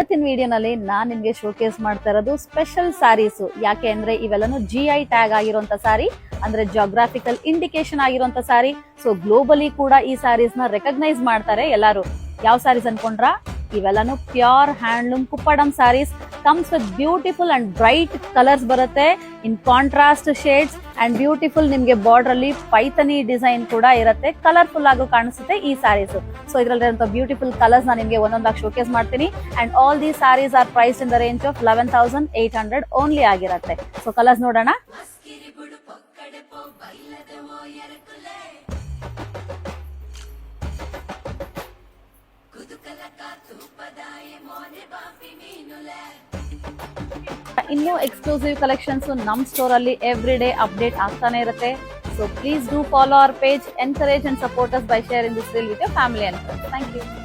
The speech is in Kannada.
ಇವತ್ತಿನ ವಿಡಿಯೋನಲ್ಲಿ ನಾನ್ ನಿಮ್ಗೆ ಶೋಕೇಸ್ ಮಾಡ್ತಾ ಇರೋದು ಸ್ಪೆಷಲ್ ಸ್ಯಾರೀಸ್. ಯಾಕೆ ಅಂದ್ರೆ ಇವೆಲ್ಲನು GI ಟ್ಯಾಗ್ ಆಗಿರುವಂತ ಸ್ಯಾರಿ, ಅಂದ್ರೆ ಜಾಗ್ರಾಫಿಕಲ್ ಇಂಡಿಕೇಶನ್ ಆಗಿರುವಂತ ಸ್ಯಾರಿ. ಸೊ ಗ್ಲೋಬಲಿ ಕೂಡ ಈ ಸ್ಯಾರೀಸ್ ನ ರೆಕಗ್ನೈಸ್ ಮಾಡ್ತಾರೆ ಎಲ್ಲಾರು. ಯಾವ ಸ್ಯಾರೀಸ್ ಅನ್ಕೊಂಡ್ರ? ಇವೆಲ್ಲನು pure handloom Kuppadam sarees. Comes with beautiful and bright colours ಬರುತ್ತೆ in contrast shades and beautiful. ನಿಮ್ಗೆ ಬಾರ್ಡರ್ ಅಲ್ಲಿ ಪೈಥನಿ ಡಿಸೈನ್ ಕೂಡ ಇರುತ್ತೆ. ಕಲರ್ಫುಲ್ ಆಗು ಕಾಣಿಸುತ್ತೆ ಈ ಸ್ಯಾರೀಸ್. ಸೊ ಇದರಲ್ಲಿರುವಂತ ಬ್ಯೂಟಿಫುಲ್ ಕಲರ್ಸ್ ನಾನು ನಿಮ್ಗೆ ಒಂದೊಂದಾಗಿ ಶೋಕೇಸ್ ಮಾಡ್ತೀನಿ. And all the sarees are price in the range of 11,800 only ಆಗಿರುತ್ತೆ. ಸೊ ಕಲರ್ಸ್ ನೋಡೋಣ. ಇನ್ನೂ ಎಕ್ಸ್ಕ್ಲೂಸಿವ್ ಕಲೆಕ್ಷನ್ಸ್ ನಮ್ ಸ್ಟೋರ್ ಅಲ್ಲಿ ಎವ್ರಿ ಡೇ ಅಪ್ಡೇಟ್ ಆಗ್ತಾನೆ ಇರುತ್ತೆ. So please do follow our page, encourage and support us by sharing this reel with your family and friends. Thank you.